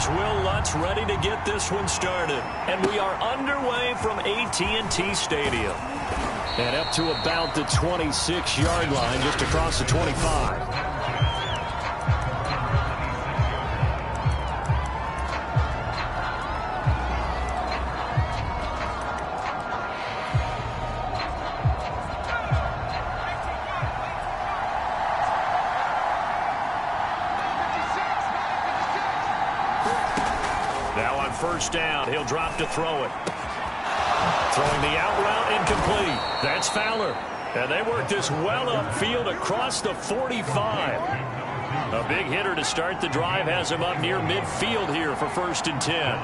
Here's Will Lutz ready to get this one started. And we are underway from AT&T Stadium. And up to about the 26-yard line, just across the 25. First down. He'll drop to throw it. Throwing the out route incomplete. That's Fowler. And they work this well upfield across the 45. A big hitter to start the drive has him up near midfield here for 1st and 10.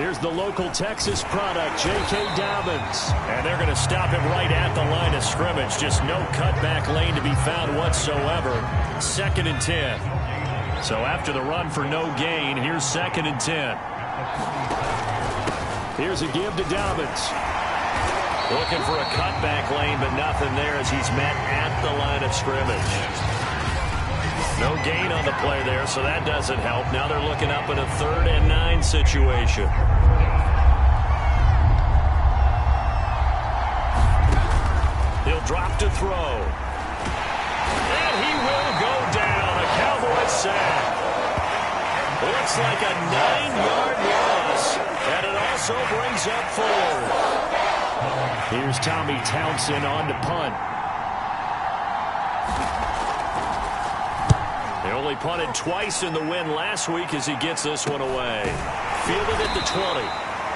Here's the local Texas product, J.K. Dobbins. And they're going to stop him right at the line of scrimmage. Just no cutback lane to be found whatsoever. 2nd and 10. So after the run for no gain, here's 2nd and 10. Here's a give to Dobbins. Looking for a cutback lane, but nothing there as he's met at the line of scrimmage. No gain on the play there, so that doesn't help. Now they're looking up in a 3rd and 9 situation. He'll drop to throw. And he will go down. A Cowboys sack. Looks like a 9-yard loss. And it also brings up 4. Here's Tommy Townsend on to punt. They only punted twice in the win last week as he gets this one away. Fielded at the 20.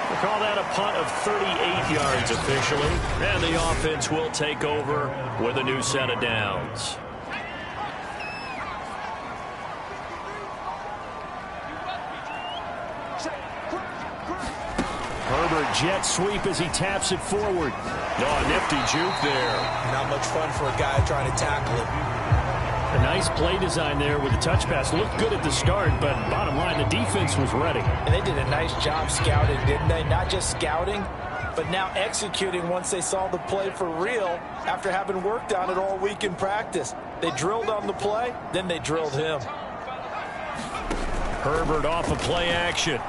We'll call that a punt of 38 yards officially. And the offense will take over with a new set of downs. Herbert jet sweep as he taps it forward. Oh, nifty juke there. Not much fun for a guy trying to tackle it. A nice play design there with the touch pass. Looked good at the start, but bottom line, the defense was ready. And they did a nice job scouting, didn't they? Not just scouting, but now executing once they saw the play for real after having worked on it all week in practice. They drilled on the play, then they drilled him. Herbert off of play action.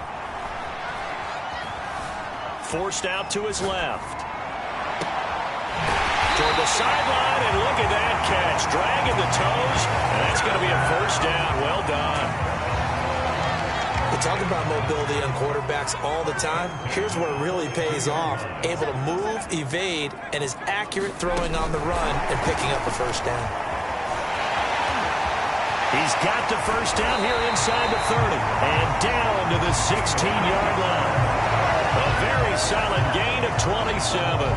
Forced out to his left. Toward the sideline, and look at that catch. Dragging the toes, and that's going to be a 1st down. Well done. We talk about mobility on quarterbacks all the time. Here's where it really pays off. Able to move, evade, and is accurate throwing on the run and picking up a 1st down. He's got the 1st down here inside the 30. And down to the 16-yard line. A very solid gain of 27.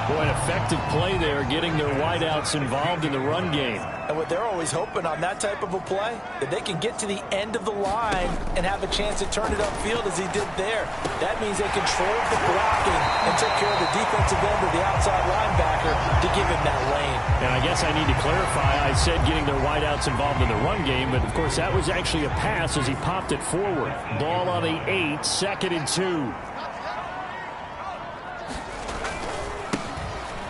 Boy, an effective play there, getting their wideouts involved in the run game. And what they're always hoping on that type of a play, that they can get to the end of the line and have a chance to turn it upfield as he did there. That means they controlled the blocking and took care of the defensive end of the outside linebacker to give him that lane. And I guess I need to clarify, I said getting their wideouts involved in the run game, but of course that was actually a pass as he popped it forward. Ball on the 8, 2nd and 2.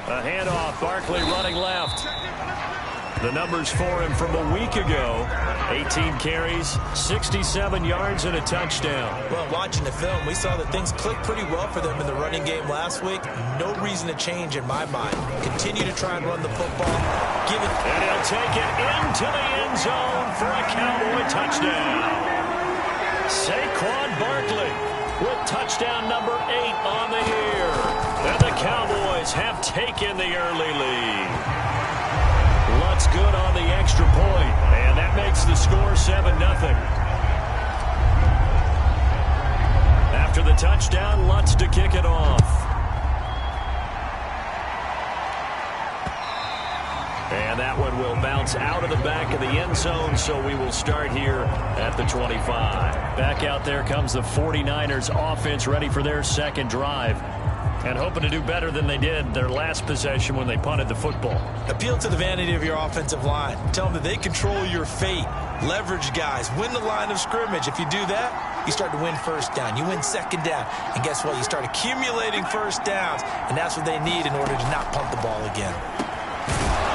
A handoff, Barkley running left. The numbers for him from a week ago. 18 carries, 67 yards, and a touchdown. Well, watching the film, we saw that things clicked pretty well for them in the running game last week. No reason to change in my mind. Continue to try and run the football. Give it. And he'll take it into the end zone for a Cowboy touchdown. Saquon Barkley with touchdown number 8 on the year. And the Cowboys have taken the early lead. Lutz good on the extra point, and that makes the score 7-0. After the touchdown, Lutz to kick it off. And that one will bounce out of the back of the end zone, so we will start here at the 25. Back out there comes the 49ers offense, ready for their second drive. And hoping to do better than they did their last possession when they punted the football. Appeal to the vanity of your offensive line. Tell them that they control your fate. Leverage guys. Win the line of scrimmage. If you do that, you start to win 1st down. You win 2nd down. And guess what? You start accumulating 1st downs. And that's what they need in order to not punt the ball again.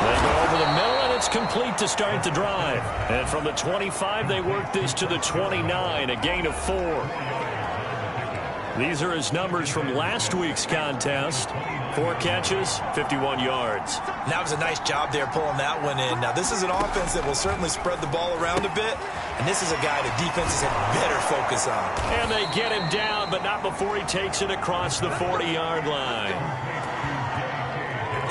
They go over the middle, and It's complete to start the drive. And from the 25, they work this to the 29, a gain of 4. These are his numbers from last week's contest. 4 catches, 51 yards. That was a nice job there pulling that one in. Now, this is an offense that will certainly spread the ball around a bit, and this is a guy that defenses have better focus on. And they get him down, but not before he takes it across the 40-yard line.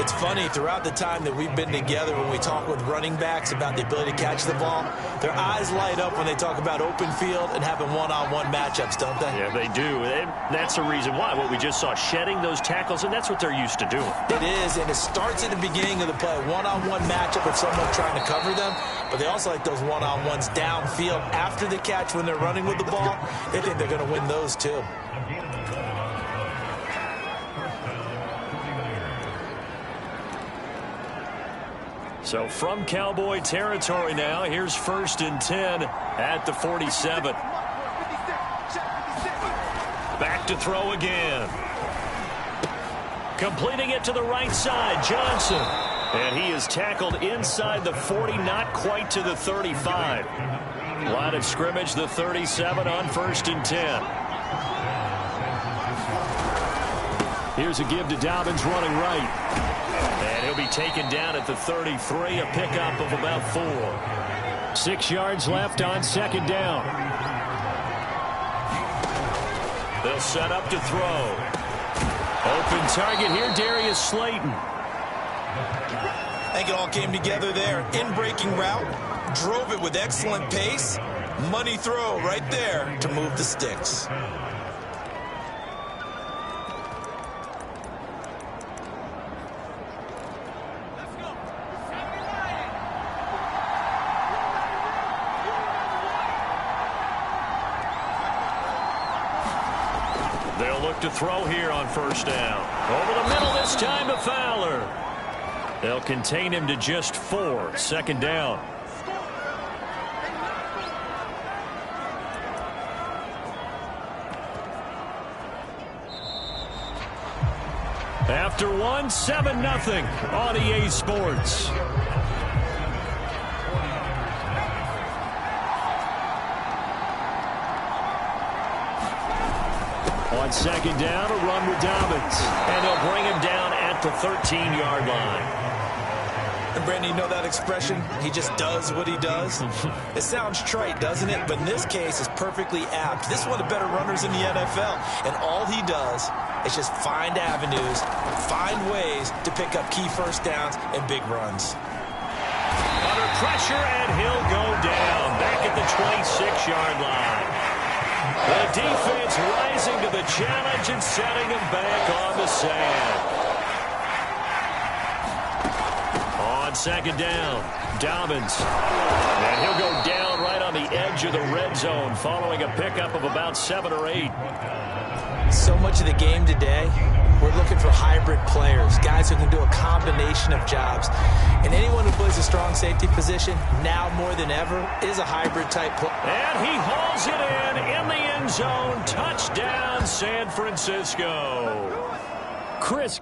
It's funny, throughout the time that we've been together, when we talk with running backs about the ability to catch the ball, their eyes light up when they talk about open field and having one-on-one matchups, don't they? Yeah, they do. And that's the reason why. What we just saw, shedding those tackles, and that's what they're used to doing. It is, and it starts at the beginning of the play. One-on-one matchup with someone trying to cover them, but they also like those one-on-ones downfield after the catch when they're running with the ball. They think they're going to win those, too. So from Cowboy territory now, here's 1st and 10 at the 47. Back to throw again. Completing it to the right side, Johnson. And he is tackled inside the 40, not quite to the 35. Line of scrimmage, the 37 on 1st and 10. Here's a give to Dobbins running right. And he'll be taken down at the 33, a pickup of about 4. 6 yards left on 2nd down. They'll set up to throw. Open target here, Darius Slayton. I think it all came together there. In-breaking route, drove it with excellent pace. Money throw right there to move the sticks. They'll look to throw here on 1st down. Over the middle this time to Fowler. They'll contain him to just 4. 2nd down. After 1, 7-0 on EA Sports. On 2nd down, a run with Dobbins. And they'll bring him down at the 13-yard line. And Brandon, you know that expression? He just does what he does. It sounds trite, doesn't it? But in this case, it's perfectly apt. This is one of the better runners in the NFL. And all he does is just find avenues, find ways to pick up key 1st downs and big runs. Under pressure, and he'll go down back at the 26-yard line. The defense rising to the challenge and setting him back on the sand. On 2nd down, Dobbins. And he'll go down right on the edge of the red zone following a pickup of about 7 or 8. So much of the game today, we're looking for hybrid players, guys who can do a combination of jobs. And anyone who plays a strong safety position, now more than ever, is a hybrid type player. And he hauls it in the end zone. Touchdown, San Francisco. Chris.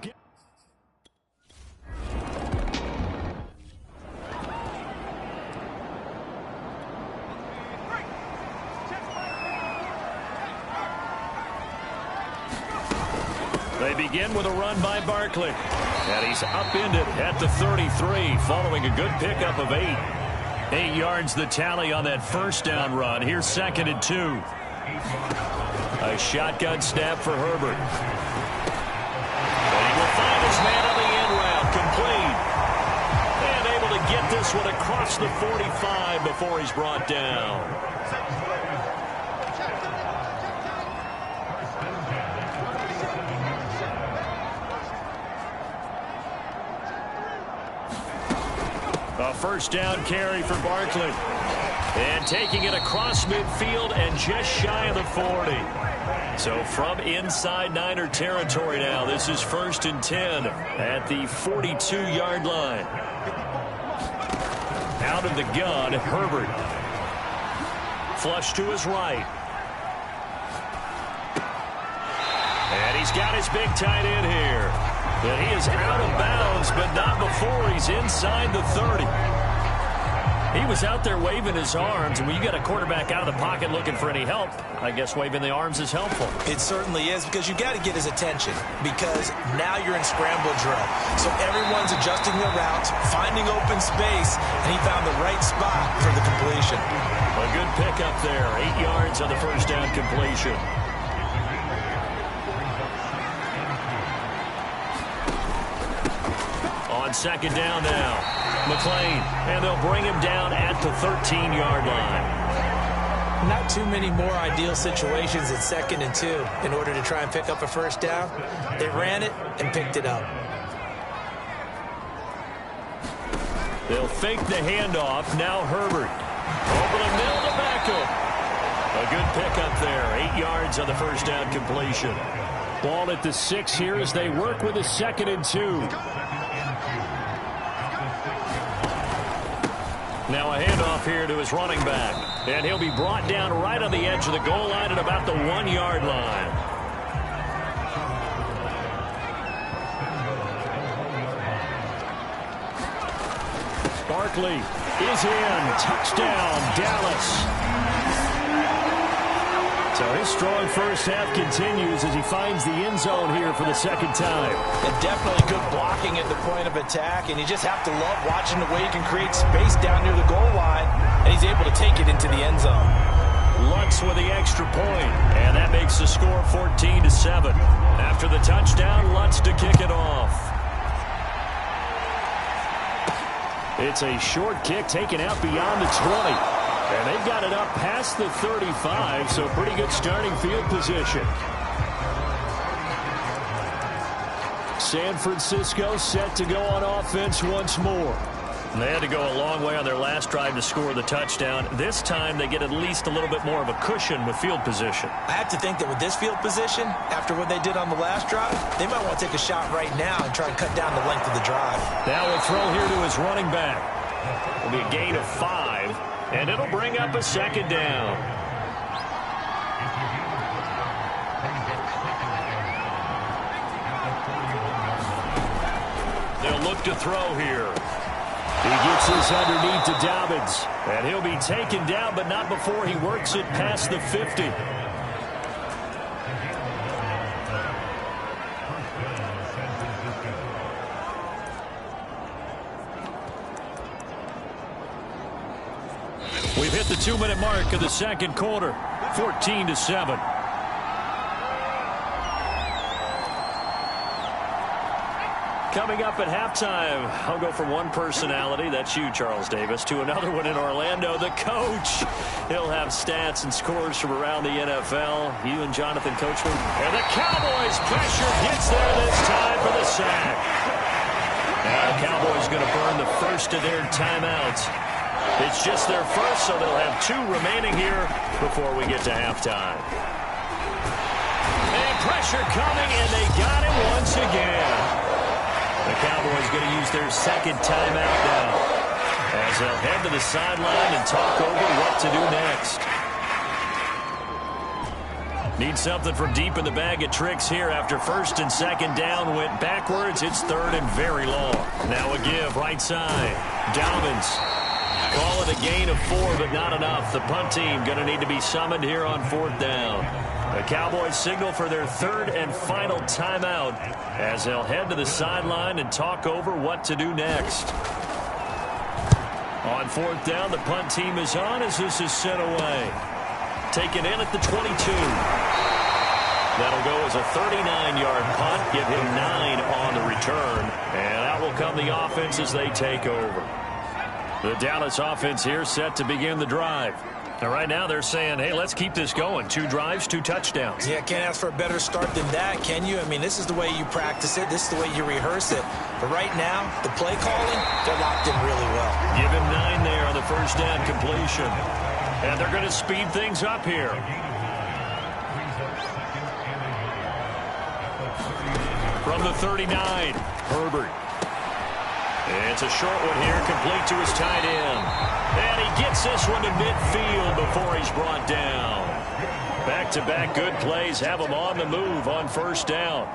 They begin with a run by Barkley. And he's upended at the 33 following a good pickup of 8. 8 yards the tally on that 1st down run. Here's 2nd and 2. A shotgun snap for Herbert. And he will find his man on the end route. Complete. And able to get this one across the 45 before he's brought down. A 1st down carry for Barkley. And taking it across midfield and just shy of the 40. So from inside Niner territory now, this is 1st and 10 at the 42-yard line. Out of the gun, Herbert. Flush to his right. And he's got his big tight end here. But he is out of bounds, but not before he's inside the 30. He was out there waving his arms, and when you got a quarterback out of the pocket looking for any help, I guess waving the arms is helpful. It certainly is, because you got to get his attention, because now you're in scramble drill. So everyone's adjusting their routes, finding open space, and he found the right spot for the completion. A good pickup there, 8 yards on the first down completion. On second down now, McLean, and they'll bring him down at the 13-yard line. Not too many more ideal situations at 2nd and 2 in order to try and pick up a first down. They ran it and picked it up. They'll fake the handoff. Now Herbert. Over the middle to Beckham. A good pickup there. 8 yards on the first down completion. Ball at the 6 here as they work with a 2nd and 2. Now a handoff here to his running back. And he'll be brought down right on the edge of the goal line at about the 1-yard line. Barkley is in. Touchdown, Dallas. So his strong first half continues as he finds the end zone here for the 2nd time. And definitely good blocking at the point of attack, and you just have to love watching the way he can create space down near the goal line, and he's able to take it into the end zone. Lutz with the extra point, and that makes the score 14-7. After the touchdown, Lutz to kick it off. It's a short kick taken out beyond the 20. And they've got it up past the 35, so pretty good starting field position. San Francisco set to go on offense once more. And they had to go a long way on their last drive to score the touchdown. This time they get at least a little bit more of a cushion with field position. I have to think that with this field position, after what they did on the last drive, they might want to take a shot right now and try and cut down the length of the drive. Now a throw here to his running back. It'll be a gain of 5, and it'll bring up a 2nd down. They'll look to throw here. He gets this underneath to Dobbins, and he'll be taken down, but not before he works it past the 50. We've hit the 2-minute mark of the 2nd quarter, 14-7. Coming up at halftime, I'll go from one personality, that's you, Charles Davis, to another one in Orlando, the coach. He'll have stats and scores from around the NFL. You and Jonathan Coachman. And the Cowboys pressure gets there this time for the sack. Now the Cowboys going to burn the first of their timeouts. It's just their first, so they'll have 2 remaining here before we get to halftime. And pressure coming, and they got it once again. The Cowboys going to use their 2nd timeout now as they'll head to the sideline and talk over what to do next. Need something from deep in the bag of tricks here after 1st and 2nd down went backwards. It's 3rd and very long. Now a give right side. Dobbins. Call it a gain of 4, but not enough. The punt team going to need to be summoned here on 4th down. The Cowboys signal for their 3rd and final timeout as they'll head to the sideline and talk over what to do next. On 4th down, the punt team is on as this is sent away. Taken in at the 22. That'll go as a 39-yard punt. Give him 9 on the return. And out will come the offense as they take over. The Dallas offense here set to begin the drive. And right now they're saying, hey, let's keep this going. 2 drives, 2 touchdowns. Yeah, can't ask for a better start than that, can you? I mean, this is the way you practice it. This is the way you rehearse it. But right now, the play calling, they're locked in really well. Give him 9 there on the first down completion. And they're going to speed things up here. From the 39, Herbert. It's a short one here, complete to his tight end. And he gets this one to midfield before he's brought down. Back-to-back good plays have him on the move on 1st down.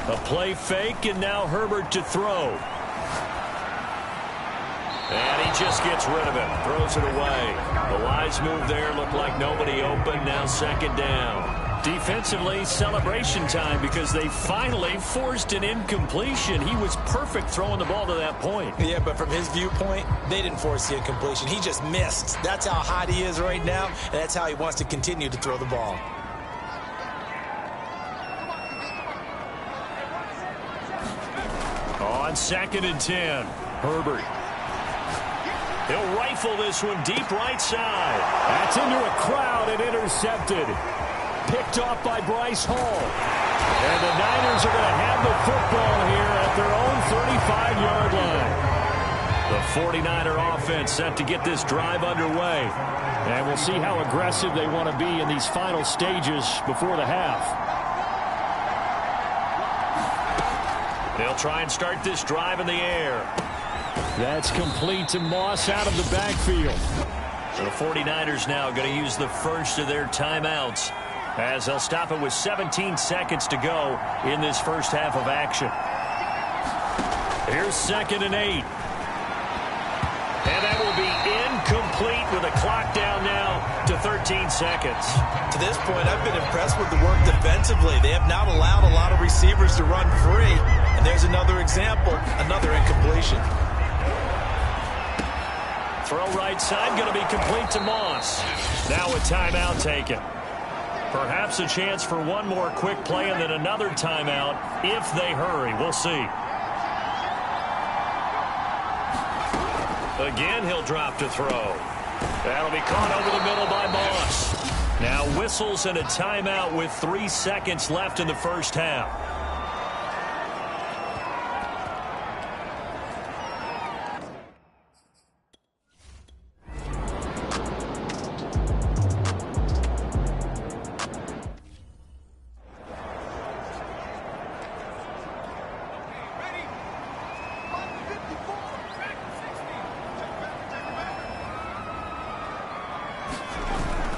A play fake, and now Herbert to throw. And he just gets rid of it, throws it away. The wise move there, looked like nobody open, now second down. Defensively, celebration time because they finally forced an incompletion. He was perfect throwing the ball to that point. Yeah, but from his viewpoint, they didn't force the incompletion. He just missed. That's how hot he is right now, and that's how he wants to continue to throw the ball. On 2nd and 10, Herbert. He'll rifle this one deep right side. That's into a crowd and intercepted. Picked off by Bryce Hall. And the Niners are going to have the football here at their own 35-yard line. The 49er offense set to get this drive underway. And we'll see how aggressive they want to be in these final stages before the half. They'll try and start this drive in the air. That's complete to Moss out of the backfield. So the 49ers now going to use the first of their timeouts as they'll stop it with 17 seconds to go in this first half of action. Here's 2nd and 8. And that will be incomplete with a clock down now to 13 seconds. To this point, I've been impressed with the work defensively. They have not allowed a lot of receivers to run free. And there's another example, another incompletion. Throw right side, going to be complete to Moss. Now a timeout taken. Perhaps a chance for one more quick play and then another timeout if they hurry. We'll see. Again, he'll drop to throw. That'll be caught over the middle by Moss. Now whistles and a timeout with 3 seconds left in the first half.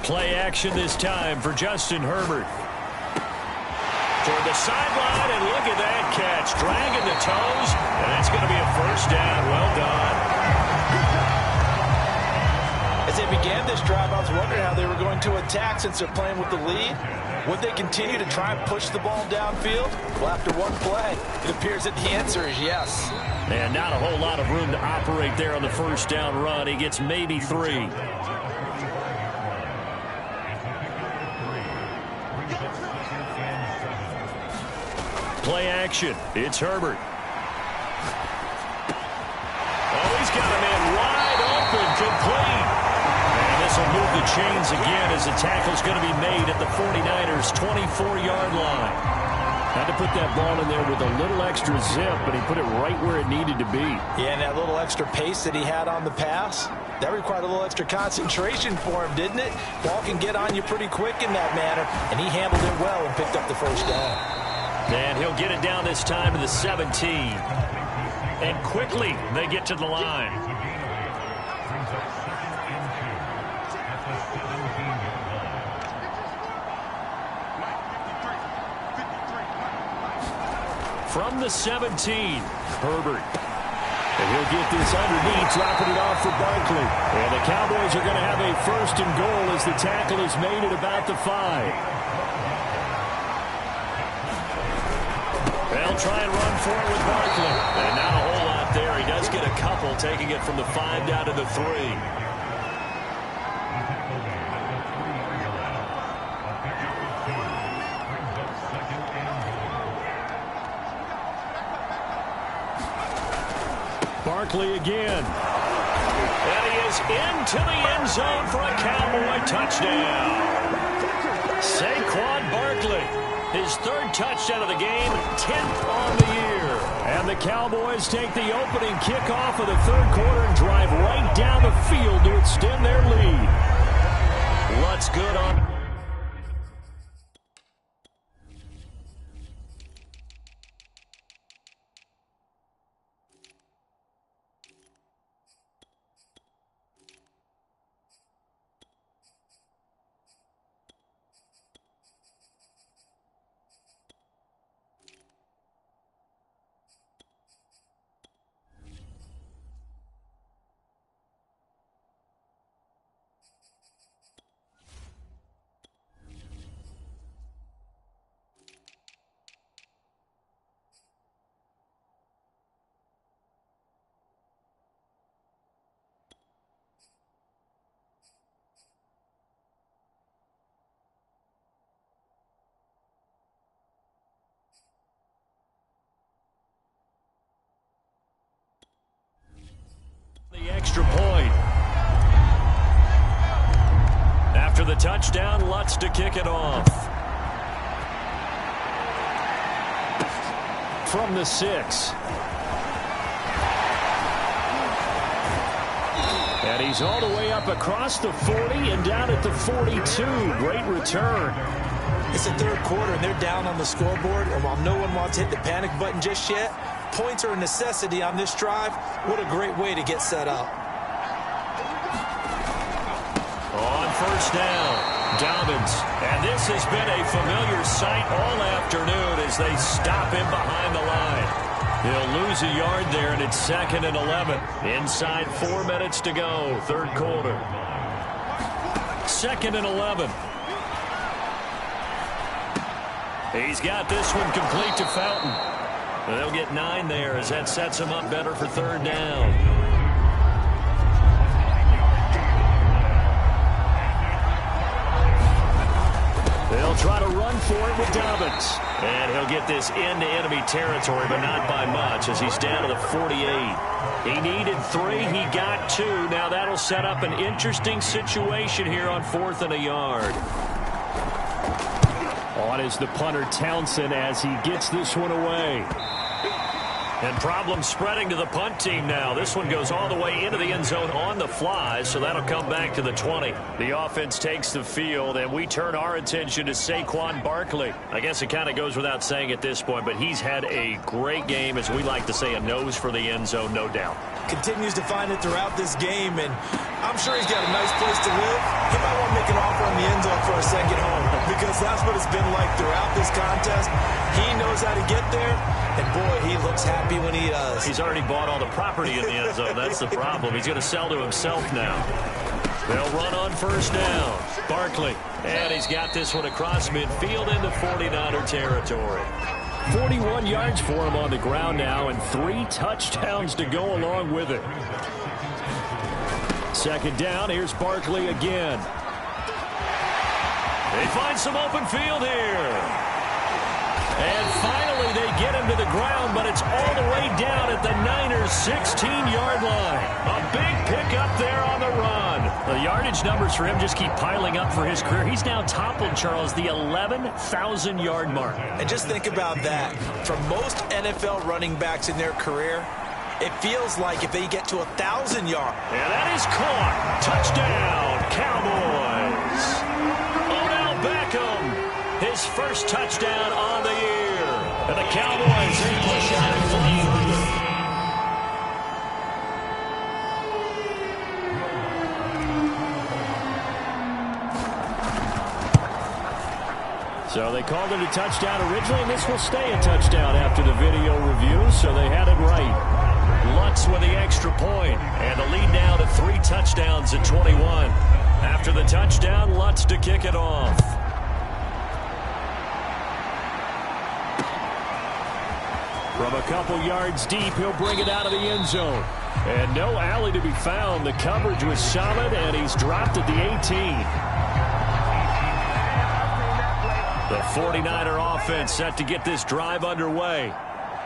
Play action this time for Justin Herbert. Toward the sideline, and look at that catch. Dragging the toes, and that's going to be a first down. Well done. As they began this drive, I was wondering how they were going to attack since they're playing with the lead. Would they continue to try and push the ball downfield? Well, after one play, it appears that the answer is yes. And not a whole lot of room to operate there on the first down run. He gets maybe 3. Play action. It's Herbert. Oh, he's got a man wide open, complete. And this will move the chains again as the tackle's going to be made at the 49ers' 24-yard line. Had to put that ball in there with a little extra zip, but he put it right where it needed to be. Yeah, and that little extra pace that he had on the pass, that required a little extra concentration for him, didn't it? Ball can get on you pretty quick in that manner, and he handled it well and picked up the first down. And he'll get it down this time to the 17. And quickly, they get to the line. From the 17, Herbert. And he'll get this underneath, dropping it off for Barkley. And the Cowboys are going to have a first and goal as the tackle is made at about the 5. They'll try and run for it with Barkley. And not a whole lot there. He does get a couple, taking it from the 5 down to the 3. Barkley again. And he is into the end zone for a Cowboy touchdown. Saquon Barkley. His 3rd touchdown of the game, 10th on the year. And the Cowboys take the opening kickoff of the 3rd quarter and drive right down the field to extend their lead. What's good on... the touchdown. Lutz to kick it off. From the 6. And he's all the way up across the 40 and down at the 42. Great return. It's the third quarter, and they're down on the scoreboard. And while no one wants to hit the panic button just yet, points are a necessity on this drive. What a great way to get set up. On first down, Dobbins. And this has been a familiar sight all afternoon as they stop him behind the line. He'll lose a yard there, and it's 2nd and 11. Inside 4 minutes to go, third quarter. 2nd and 11. He's got this one complete to Fountain. They'll get 9 there as that sets him up better for third down. They'll try to run for it with Dobbins. And he'll get this into enemy territory, but not by much as he's down to the 48. He needed 3. He got 2. Now that'll set up an interesting situation here on 4th and a yard. On is the punter Townsend as he gets this one away. And problems spreading to the punt team now. This one goes all the way into the end zone on the fly, so that'll come back to the 20. The offense takes the field, and we turn our attention to Saquon Barkley. I guess it kind of goes without saying at this point, but he's had a great game, as we like to say, a nose for the end zone, no doubt. Continues to find it throughout this game, and I'm sure he's got a nice place to live. He might want to make an offer on the end zone for a second home, because that's what it's been like throughout this contest. He knows how to get there, and boy, he looks happy when he does. He's already bought all the property in the end zone. That's the problem. He's going to sell to himself now. They'll run on first down. Barkley, and he's got this one across midfield into 49er territory. 41 yards for him on the ground now, and 3 touchdowns to go along with it. Second down, here's Barkley again. They find some open field here. And finally they get him to the ground, but it's all the way down at the Niners' 16-yard line. A big pickup there on the run. The yardage numbers for him just keep piling up for his career. He's now toppled, Charles, the 11,000-yard mark. And just think about that. For most NFL running backs in their career, it feels like if they get to 1,000 yards. And that is caught. Touchdown, Cowboys. Odell Beckham. His first touchdown on the year. And the Cowboys, they push on it further. So they called it a touchdown originally, and this will stay a touchdown after the video review, so they had it right. Lutz with the extra point, and the lead now to 3 touchdowns at 21. After the touchdown, Lutz to kick it off. From a couple yards deep, he'll bring it out of the end zone. And no alley to be found. The coverage was solid, and he's dropped at the 18. The 49er offense set to get this drive underway.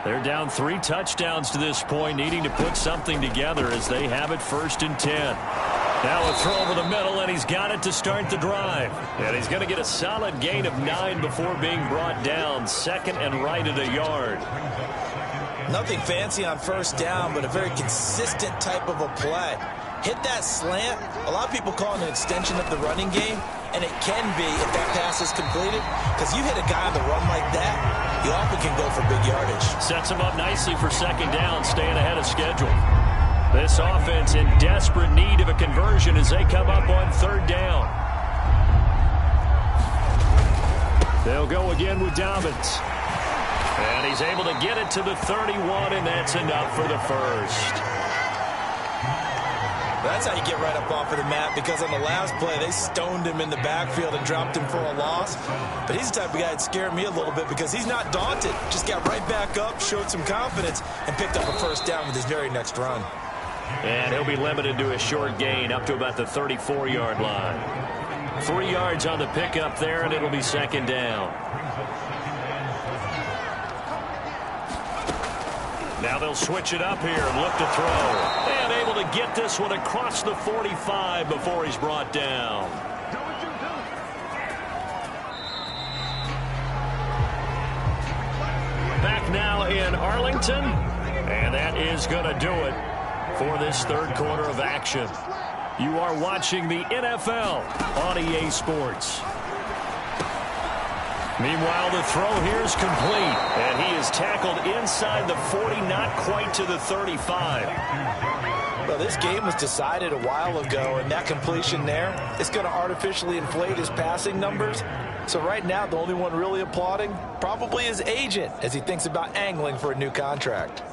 They're down 3 touchdowns to this point, needing to put something together as they have it 1st and 10. Now a throw over the middle, and he's got it to start the drive. And he's going to get a solid gain of 9 before being brought down. 2nd and right at a yard. Nothing fancy on first down, but a very consistent type of a play. Hit that slant. A lot of people call it an extension of the running game, and it can be if that pass is completed, because you hit a guy on the run like that, you often can go for big yardage. Sets him up nicely for 2nd down, staying ahead of schedule. This offense in desperate need of a conversion as they come up on 3rd down. They'll go again with Dobbins. And he's able to get it to the 31, and that's enough for the first. That's how you get right up off of the mat, because on the last play, they stoned him in the backfield and dropped him for a loss. But he's the type of guy that scared me a little bit because he's not daunted. Just got right back up, showed some confidence, and picked up a first down with his very next run. And he'll be limited to a short gain up to about the 34-yard line. 3 yards on the pickup there, and it'll be 2nd down. Now they'll switch it up here and look to throw. And able to get this one across the 45 before he's brought down. back now in Arlington. And that is going to do it for this third quarter of action. You are watching the NFL on EA Sports. Meanwhile, the throw here is complete, and he is tackled inside the 40, not quite to the 35. Well, this game was decided a while ago, and that completion there is going to artificially inflate his passing numbers. So right now, the only one really applauding probably his agent as he thinks about angling for a new contract.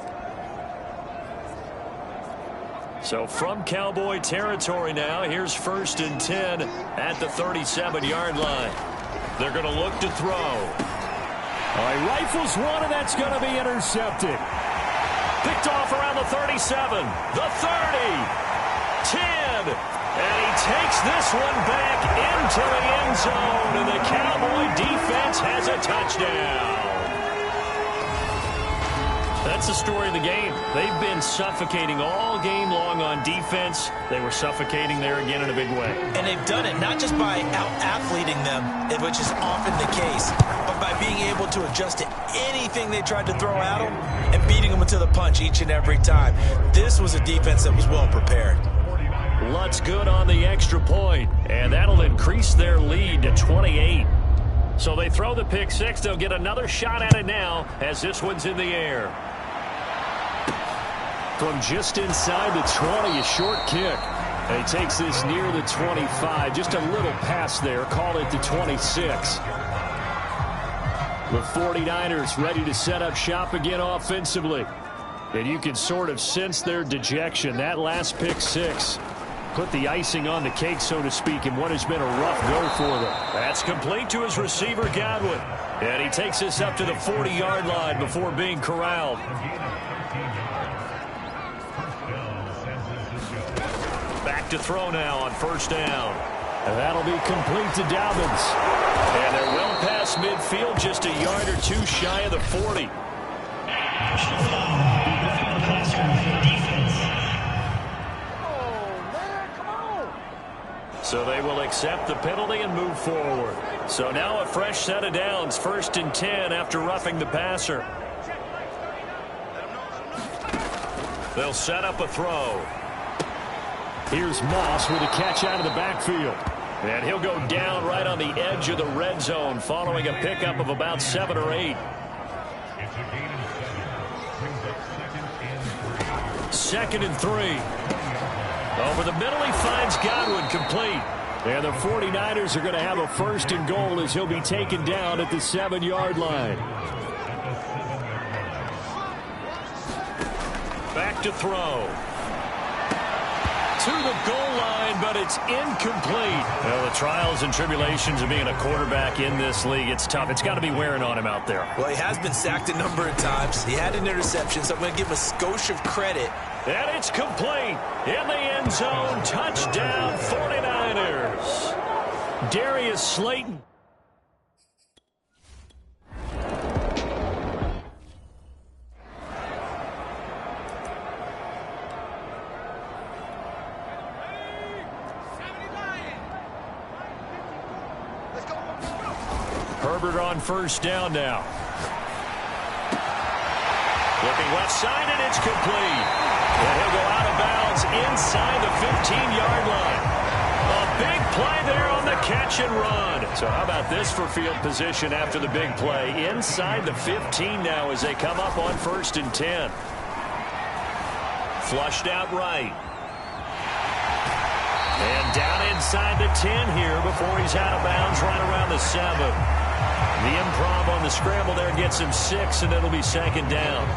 So from Cowboy territory now, here's 1st and 10 at the 37-yard line. They're going to look to throw. He rifles one, and that's going to be intercepted. Picked off around the 37, the 30, 10, and he takes this one back into the end zone, and the Cowboy defense has a touchdown. That's the story of the game. They've been suffocating all game long on defense. They were suffocating there again in a big way. And they've done it not just by out-athleting them, which is often the case, but by being able to adjust to anything they tried to throw at them and beating them to the punch each and every time. This was a defense that was well prepared. Lutz good on the extra point, and that'll increase their lead to 28. So they throw the pick six. They'll get another shot at it now as this one's in the air. From just inside the 20, a short kick. And he takes this near the 25. Just a little pass there. Call it the 26. The 49ers ready to set up shop again offensively. And you can sort of sense their dejection. That last pick six put the icing on the cake, so to speak, in what has been a rough go for them. That's complete to his receiver, Godwin. And he takes this up to the 40-yard line before being corralled. Back to throw now on 1st down. And that'll be complete to Dobbins. And they're well past midfield, just a yard or two shy of the 40. So they will accept the penalty and move forward. So now a fresh set of downs, 1st and 10 after roughing the passer. They'll set up a throw. Here's Moss with a catch out of the backfield. And he'll go down right on the edge of the red zone following a pickup of about 7 or 8. 2nd and 3. Over the middle, he finds Godwin complete. And the 49ers are going to have a 1st and goal as he'll be taken down at the 7-yard line. Back to throw. To the goal line, but it's incomplete. Well, the trials and tribulations of being a quarterback in this league, it's tough. It's got to be wearing on him out there. Well, he has been sacked a number of times. He had an interception, so I'm going to give him a skosh of credit. And it's complete. In the end zone, touchdown 49ers. Darius Slayton. Herbert on 1st down now. Looking left side, and it's complete. And he'll go out of bounds inside the 15-yard line. A big play there on the catch and run. So how about this for field position after the big play? Inside the 15 now as they come up on 1st and 10. Flushed out right. And down inside the 10 here before he's out of bounds right around the 7. The improv on the scramble there gets him 6, and it'll be 2nd down.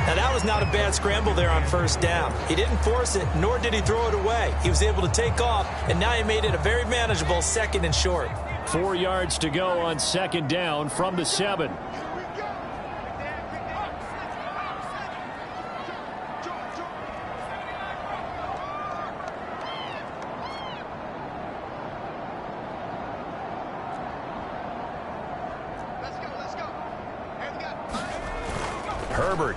Now, that was not a bad scramble there on 1st down. He didn't force it, nor did he throw it away. He was able to take off, and now he made it a very manageable 2nd and short. 4 yards to go on 2nd down from the 7. Herbert.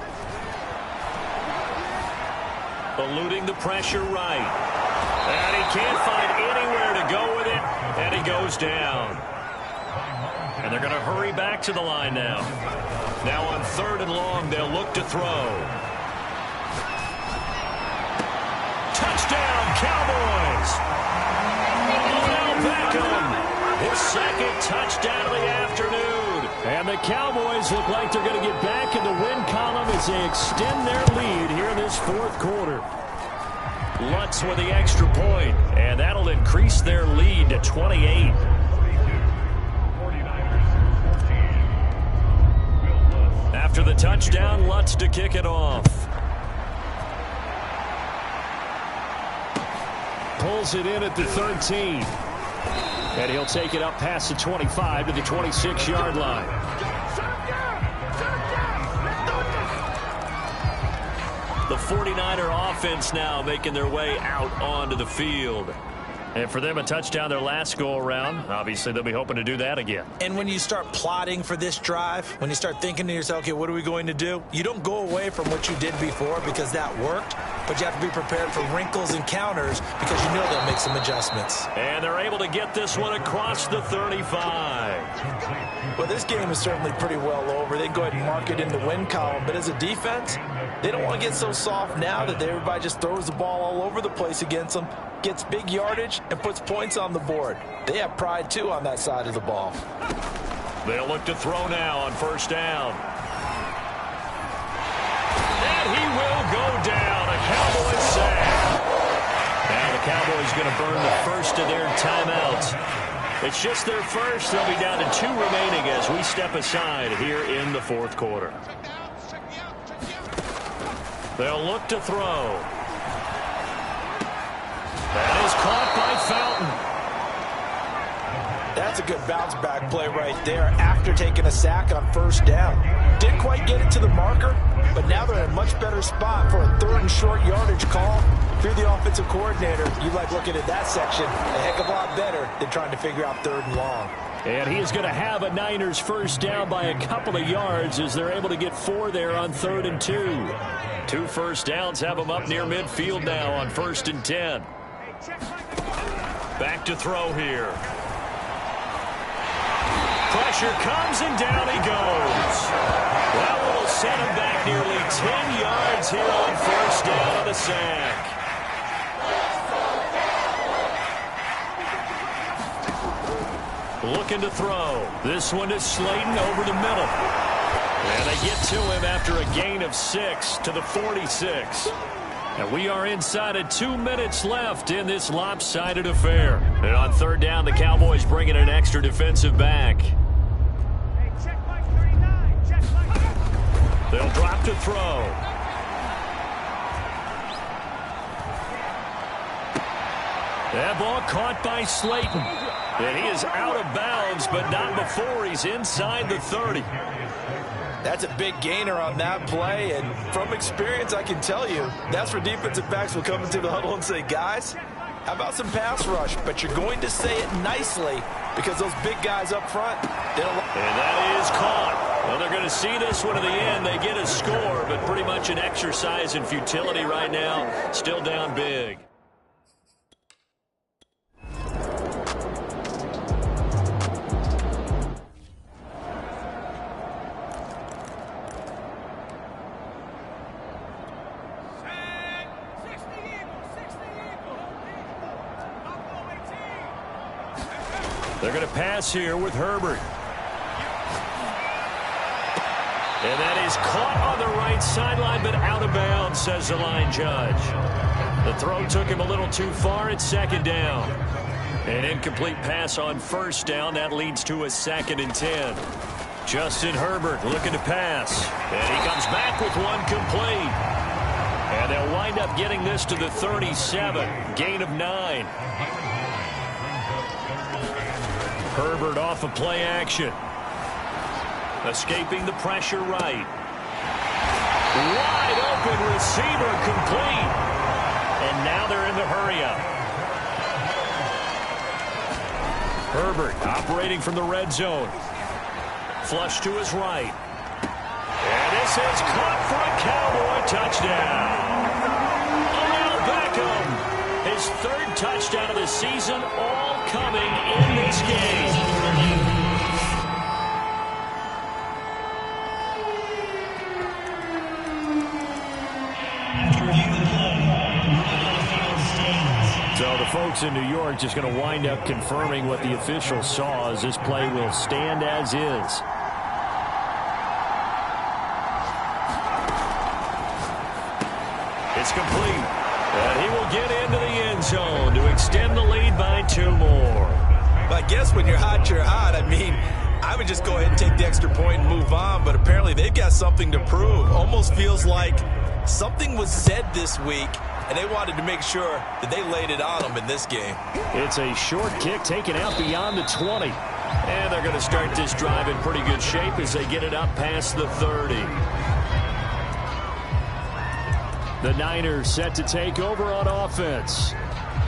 Eluding the pressure right. And he can't find anywhere to go with it, and he goes down. And they're going to hurry back to the line now. Now on 3rd and long, they'll look to throw. Touchdown, Cowboys! Odell Beckham, his 2nd touchdown of the afternoon. And the Cowboys look like they're going to get back in the win column as they extend their lead here in this 4th quarter. Lutz with the extra point, and that'll increase their lead to 28. After the touchdown, Lutz to kick it off. Pulls it in at the 13. And he'll take it up past the 25 to the 26-yard line. The 49er offense now making their way out onto the field. And for them, a touchdown their last go-around. Obviously, they'll be hoping to do that again. And when you start plotting for this drive, when you start thinking to yourself, okay, what are we going to do? You don't go away from what you did before because that worked, but you have to be prepared for wrinkles and counters because you know they'll make some adjustments. And they're able to get this one across the 35. Well, this game is certainly pretty well over. They can go ahead and mark it in the win column, but as a defense, they don't want to get so soft now that everybody just throws the ball all over the place against them, gets big yardage, and puts points on the board. They have pride, too, on that side of the ball. They'll look to throw now on 1st down. And he will go down. A Cowboys sack. Now the Cowboys going to burn the first of their timeouts. It's just their first. They'll be down to 2 remaining as we step aside here in the 4th quarter. They'll look to throw. That is caught by Fountain. That's a good bounce-back play right there after taking a sack on 1st down. Didn't quite get it to the marker, but now they're in a much better spot for a 3rd and short yardage call. If you're the offensive coordinator, you like looking at that section a heck of a lot better than trying to figure out 3rd and long. And he is going to have a Niners 1st down by a couple of yards as they're able to get 4 there on 3rd and 2. 2 1st downs have them up near midfield now on 1st and 10. Back to throw here. Pressure comes and down he goes. That will set him back nearly 10 yards here on 1st down on the sack. Looking to throw. This one is Slayton over the middle. And they get to him after a gain of 6 to the 46. And we are inside of 2 minutes left in this lopsided affair. And on 3rd down, the Cowboys bring in an extra defensive back. They'll drop to throw. That ball caught by Slayton. And he is out of bounds, but not before he's inside the 30. That's a big gainer on that play, and from experience, I can tell you, that's where defensive backs will come into the huddle and say, guys, how about some pass rush? But you're going to say it nicely because those big guys up front, they'll... And that is caught. Well, they're going to see this one to the end. They get a score, but pretty much an exercise in futility right now. Still down big. They're going to pass here with Herbert. And that is caught on the right sideline, but out of bounds, says the line judge. The throw took him a little too far at 2nd down. An incomplete pass on 1st down. That leads to a 2nd and 10. Justin Herbert looking to pass. And he comes back with one complete. And they'll wind up getting this to the 37. Gain of 9. Herbert off of play action. Escaping the pressure right. Wide open receiver complete. And now they're in the hurry-up. Herbert operating from the red zone. Flush to his right. And this is caught for a Cowboy touchdown. Odell Beckham, his 3rd touchdown of the season, all coming in this game. folks in New York just going to wind up confirming what the officials saw, as this play will stand as is. It's complete. And he will get into the end zone to extend the lead by 2 more. I guess when you're hot, you're hot. I mean, I would just go ahead and take the extra point and move on, but apparently they've got something to prove. Almost feels like something was said this week, and they wanted to make sure that they laid it on them in this game. It's a short kick taken out beyond the 20. And they're going to start this drive in pretty good shape as they get it up past the 30. The Niners set to take over on offense.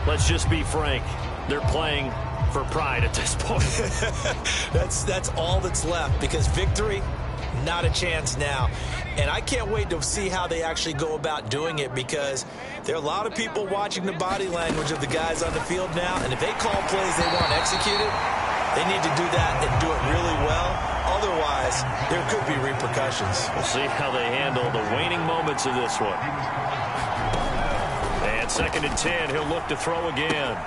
Let's just be frank. They're playing for pride at this point. That's all that's left, because victory, not a chance now. And I can't wait to see how they actually go about doing it, because there are a lot of people watching the body language of the guys on the field now, and if they call plays they want executed, they need to do that and do it really well. Otherwise, there could be repercussions. We'll see how they handle the waning moments of this one. And 2nd and 10, he'll look to throw again.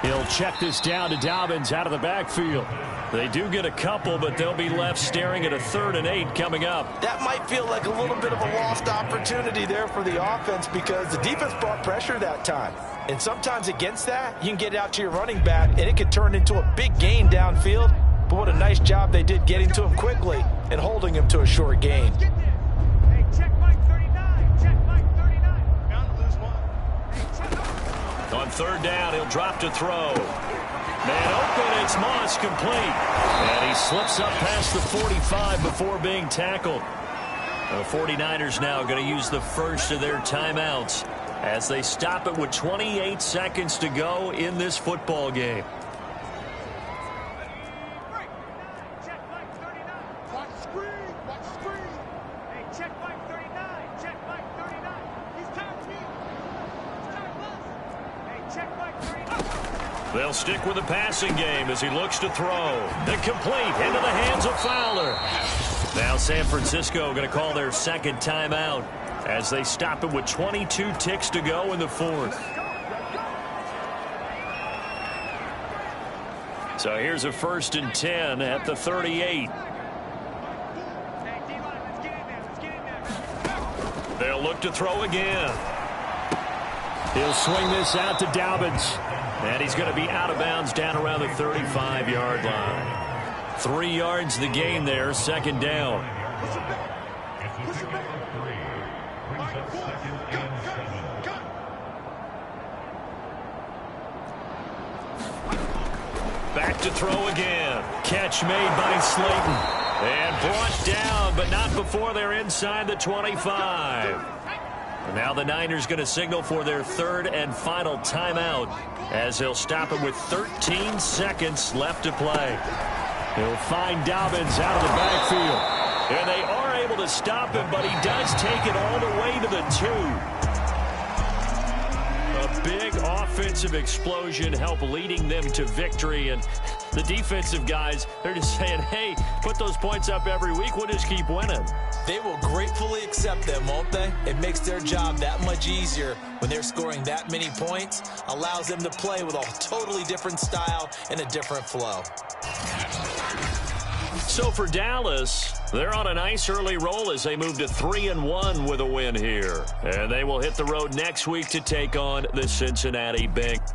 He'll check this down to Dobbins out of the backfield. They do get a couple, but they'll be left staring at a 3rd and 8 coming up. That might feel like a little bit of a lost opportunity there for the offense, because the defense brought pressure that time. And sometimes against that, you can get out to your running back, and it could turn into a big gain downfield. But what a nice job they did getting to him quickly and holding him to a short gain. Hey, check Mike 39. Check Mike 39. Bound to lose one. Hey, check. On 3rd down, he'll drop to throw. Man open, it's Moss, complete. And he slips up past the 45 before being tackled. The 49ers now going to use the first of their timeouts as they stop it with 28 seconds to go in this football game. Check Mike 39. Watch screen. Watch screen. Hey, check Mike 39. Check Mike 39. He's tired of me. He's tired of us. Hey, check Mike 39. They'll stick with the passing game as he looks to throw. Complete into the hands of Fowler. Now San Francisco going to call their 2nd timeout as they stop it with 22 ticks to go in the 4th. So here's a 1st and 10 at the 38. Hey, D-line, let's get in there. Let's get in there. They'll look to throw again. He'll swing this out to Dobbins. And he's going to be out of bounds down around the 35-yard line. 3 yards the gain there, 2nd down. Back to throw again. Catch made by Slayton. And brought down, but not before they're inside the 25. Now the Niners going to signal for their 3rd and final timeout as he'll stop it with 13 seconds left to play. He'll find Dobbins out of the backfield. And they are able to stop him, but he does take it all the way to the 2. A big offensive explosion helped leading them to victory. And the defensive guys, they're just saying, hey, put those points up every week. We'll just keep winning. They will gratefully accept them, won't they? It makes their job that much easier when they're scoring that many points. Allows them to play with a totally different style and a different flow. So for Dallas, they're on a nice early roll as they move to 3-1 with a win here. And they will hit the road next week to take on the Cincinnati Bengals.